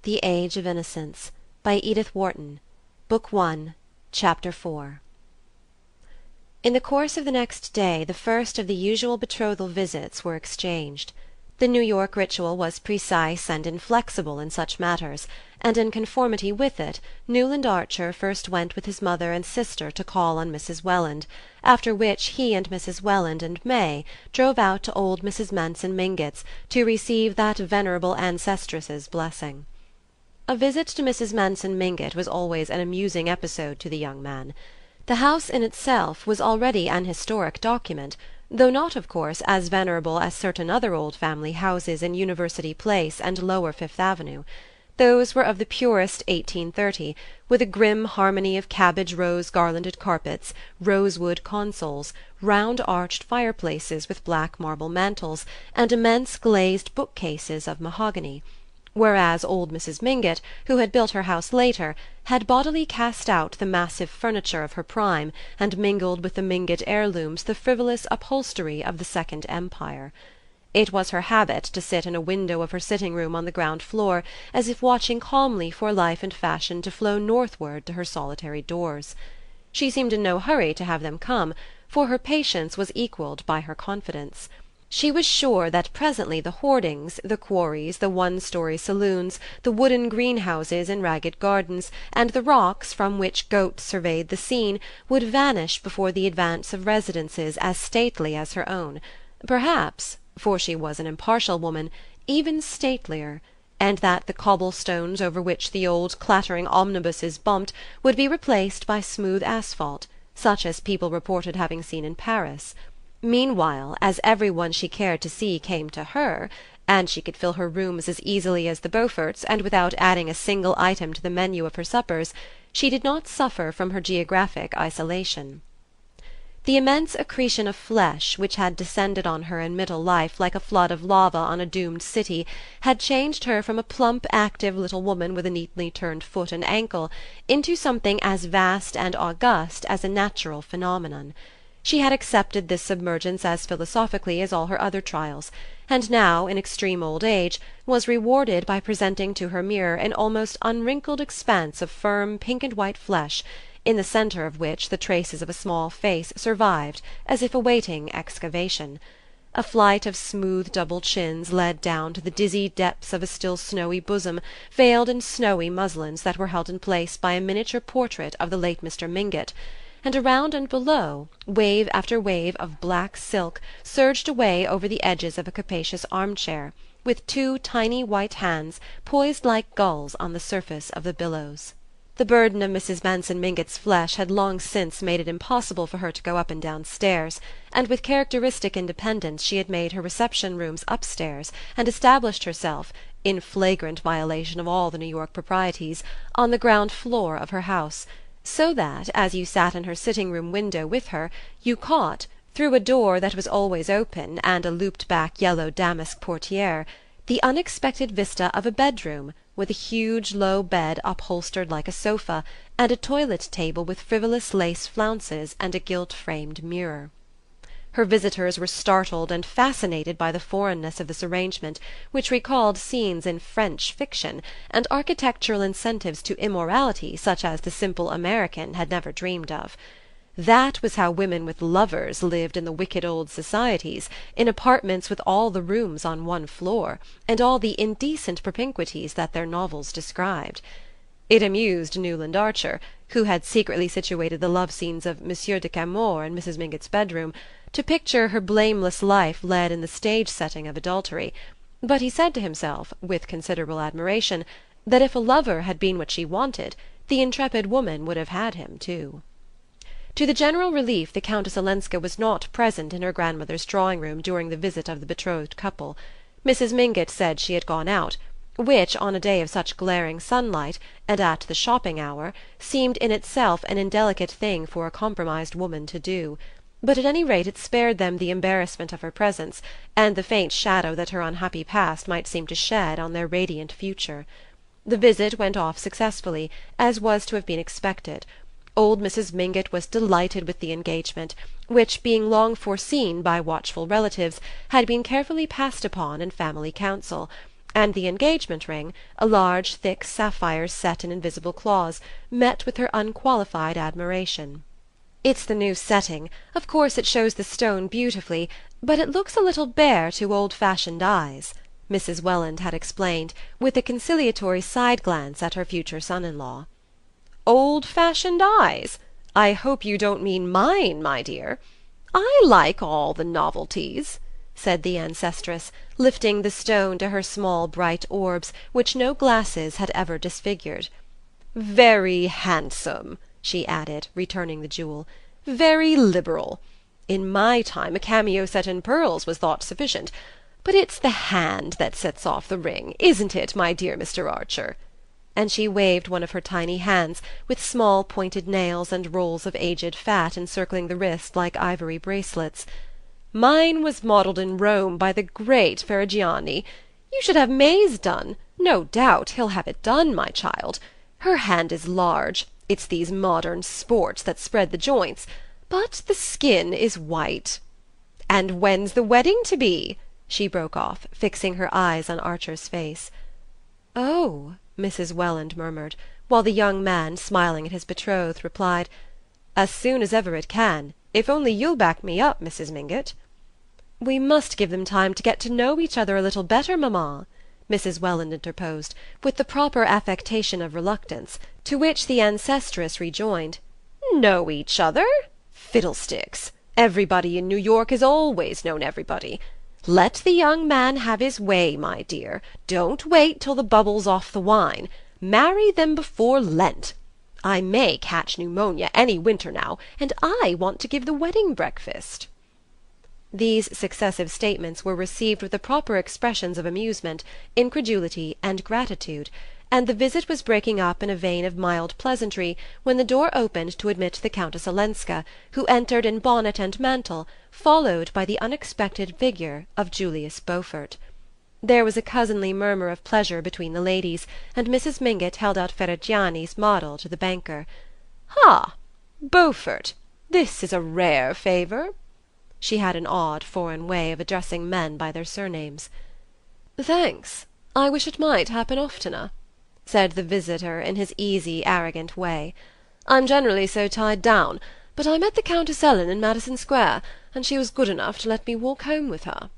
The Age of Innocence, by Edith Wharton, Book 1, Chapter 4. In the course of the next day the first of the usual betrothal visits were exchanged. The New York ritual was precise and inflexible in such matters, and in conformity with it Newland Archer first went with his mother and sister to call on Mrs. Welland, after which he and Mrs. Welland and May drove out to old Mrs. Manson Mingott's to receive that venerable ancestress's blessing. A visit to Mrs. Manson Mingott was always an amusing episode to the young man. The house in itself was already an historic document, though not, of course, as venerable as certain other old family houses in University Place and lower Fifth Avenue. Those were of the purest 1830, with a grim harmony of cabbage rose garlanded carpets, rosewood consoles, round arched fireplaces with black marble mantels, and immense glazed bookcases of mahogany; whereas old Mrs. Mingott, who had built her house later, had bodily cast out the massive furniture of her prime and mingled with the Mingott heirlooms the frivolous upholstery of the Second Empire. It was her habit to sit in a window of her sitting-room on the ground floor, as if watching calmly for life and fashion to flow northward to her solitary doors. She seemed in no hurry to have them come, for her patience was equalled by her confidence. She was sure that presently the hoardings, the quarries, the one-story saloons, the wooden greenhouses in ragged gardens, and the rocks from which goats surveyed the scene, would vanish before the advance of residences as stately as her own, perhaps, for she was an impartial woman, even statelier, and that the cobble-stones over which the old clattering omnibuses bumped would be replaced by smooth asphalt, such as people reported having seen in Paris. Meanwhile, as every one she cared to see came to her, and she could fill her rooms as easily as the Beauforts and without adding a single item to the menu of her suppers, she did not suffer from her geographic isolation. The immense accretion of flesh which had descended on her in middle life like a flood of lava on a doomed city had changed her from a plump active little woman with a neatly turned foot and ankle into something as vast and august as a natural phenomenon. She had accepted this submergence as philosophically as all her other trials, and now, in extreme old age, was rewarded by presenting to her mirror an almost unwrinkled expanse of firm pink and white flesh, in the centre of which the traces of a small face survived as if awaiting excavation. A flight of smooth double chins led down to the dizzy depths of a still snowy bosom veiled in snowy muslins that were held in place by a miniature portrait of the late Mr. Mingott, and around and below, wave after wave of black silk surged away over the edges of a capacious armchair, with two tiny white hands poised like gulls on the surface of the billows. The burden of Mrs. Manson Mingott's flesh had long since made it impossible for her to go up and down stairs, and with characteristic independence she had made her reception-rooms upstairs and established herself, in flagrant violation of all the New York proprieties, on the ground floor of her house, so that, as you sat in her sitting-room window with her, you caught, through a door that was always open and a looped-back yellow damask portiere, the unexpected vista of a bedroom with a huge low bed upholstered like a sofa, and a toilet-table with frivolous lace flounces and a gilt-framed mirror. Her visitors were startled and fascinated by the foreignness of this arrangement, which recalled scenes in French fiction, and architectural incentives to immorality such as the simple American had never dreamed of. That was how women with lovers lived in the wicked old societies, in apartments with all the rooms on one floor, and all the indecent propinquities that their novels described. It amused Newland Archer, who had secretly situated the love scenes of Monsieur de Camors in Mrs. Mingott's bedroom, to picture her blameless life led in the stage setting of adultery, but he said to himself, with considerable admiration, that if a lover had been what she wanted, the intrepid woman would have had him too. To the general relief the Countess Olenska was not present in her grandmother's drawing-room during the visit of the betrothed couple. Mrs. Mingott said she had gone out, which, on a day of such glaring sunlight, and at the shopping hour, seemed in itself an indelicate thing for a compromised woman to do; but at any rate it spared them the embarrassment of her presence, and the faint shadow that her unhappy past might seem to shed on their radiant future. The visit went off successfully, as was to have been expected. Old Mrs. Mingott was delighted with the engagement, which, being long foreseen by watchful relatives, had been carefully passed upon in family council, and the engagement ring, a large thick sapphire set in invisible claws, met with her unqualified admiration. "It's the new setting. Of course it shows the stone beautifully, but it looks a little bare to old-fashioned eyes," Mrs. Welland had explained, with a conciliatory side-glance at her future son-in-law. "Old-fashioned eyes? I hope you don't mean mine, my dear. I like all the novelties," said the ancestress, lifting the stone to her small bright orbs, which no glasses had ever disfigured. "Very handsome," she added, returning the jewel. "Very liberal. In my time a cameo set in pearls was thought sufficient. But it's the hand that sets off the ring, isn't it, my dear Mr. Archer?" And she waved one of her tiny hands, with small pointed nails and rolls of aged fat encircling the wrist like ivory bracelets. "Mine was modelled in Rome by the great Ferrigiani. You should have May's done. No doubt he'll have it done, my child. Her hand is large. It's these modern sports that spread the joints. But the skin is white. And when's the wedding to be?" she broke off, fixing her eyes on Archer's face. "Oh," Mrs. Welland murmured, while the young man, smiling at his betrothed, replied, "As soon as ever it can, if only you'll back me up, Mrs. Mingott." "We must give them time to get to know each other a little better, mamma," Mrs. Welland interposed, with the proper affectation of reluctance, to which the ancestress rejoined, "Know each other? Fiddlesticks! Everybody in New York has always known everybody. Let the young man have his way, my dear. Don't wait till the bubble's off the wine. Marry them before Lent. I may catch pneumonia any winter now, and I want to give the wedding breakfast." These successive statements were received with the proper expressions of amusement, incredulity, and gratitude, and the visit was breaking up in a vein of mild pleasantry when the door opened to admit the Countess Olenska, who entered in bonnet and mantle, followed by the unexpected figure of Julius Beaufort. There was a cousinly murmur of pleasure between the ladies, and Mrs. Mingott held out Ferrigiani's model to the banker. "Ha! Beaufort! This is a rare favour." She had an odd foreign way of addressing men by their surnames. "Thanks. I wish it might happen oftener," said the visitor in his easy, arrogant way. "I'm generally so tied down, but I met the Countess Ellen in Madison Square, and she was good enough to let me walk home with her."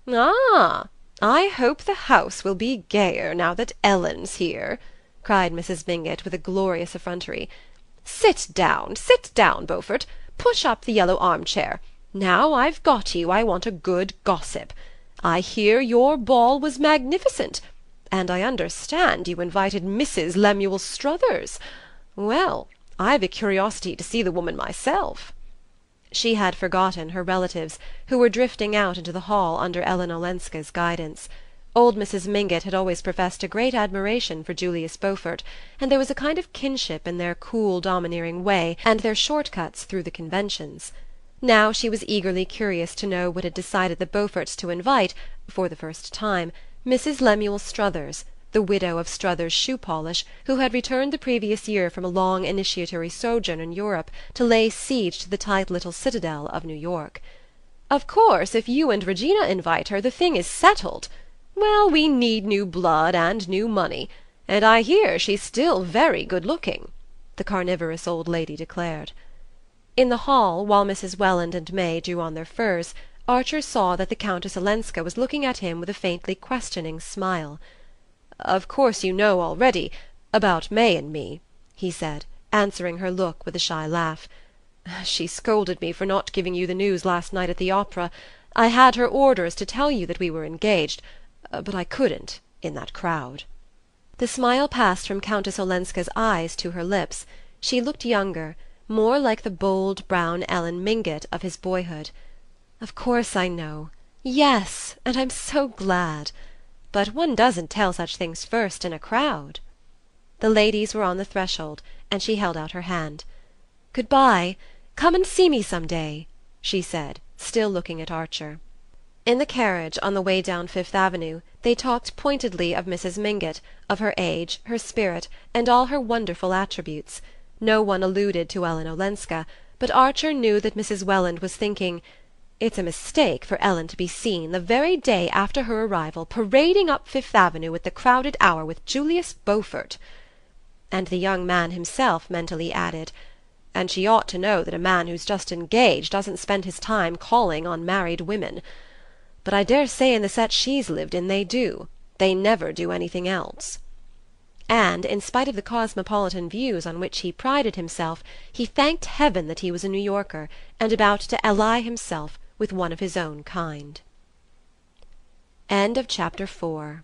"Ah! I hope the house will be gayer now that Ellen's here," cried Mrs. Mingott with a glorious effrontery. Sit down, Beaufort. Push up the yellow armchair. Now I've got you, I want a good gossip. I hear your ball was magnificent, and I understand you invited Mrs. Lemuel Struthers. Well, I've a curiosity to see the woman myself." She had forgotten her relatives, who were drifting out into the hall under Ellen Olenska's guidance. Old Mrs. Mingott had always professed a great admiration for Julius Beaufort, and there was a kind of kinship in their cool domineering way and their short-cuts through the conventions. Now she was eagerly curious to know what had decided the Beauforts to invite, for the first time, Mrs. Lemuel Struthers, the widow of Struthers Shoe-Polish, who had returned the previous year from a long initiatory sojourn in Europe to lay siege to the tight little citadel of New York. "Of course, if you and Regina invite her, the thing is settled. Well, we need new blood and new money, and I hear she's still very good-looking," the carnivorous old lady declared. In the hall, while Mrs. Welland and May drew on their furs, Archer saw that the Countess Olenska was looking at him with a faintly questioning smile. "Of course you know already about May and me," he said, answering her look with a shy laugh. "She scolded me for not giving you the news last night at the opera. I had her orders to tell you that we were engaged, but I couldn't, in that crowd." The smile passed from Countess Olenska's eyes to her lips. She looked younger, more like the bold brown Ellen Mingott of his boyhood. "Of course I know. Yes, and I'm so glad. But one doesn't tell such things first in a crowd." The ladies were on the threshold, and she held out her hand. "Good-bye. Come and see me some day," she said, still looking at Archer. In the carriage, on the way down Fifth Avenue, they talked pointedly of Mrs. Mingott, of her age, her spirit, and all her wonderful attributes. No one alluded to Ellen Olenska, but Archer knew that Mrs. Welland was thinking, It's a mistake for Ellen to be seen, the very day after her arrival, parading up Fifth Avenue at the crowded hour with Julius Beaufort." And the young man himself mentally added, "And she ought to know that a man who's just engaged doesn't spend his time calling on married women. But I dare say in the set she's lived in they do. They never do anything else." And, in spite of the cosmopolitan views on which he prided himself, he thanked heaven that he was a New Yorker, and about to ally himself with one of his own kind. End of Chapter 4.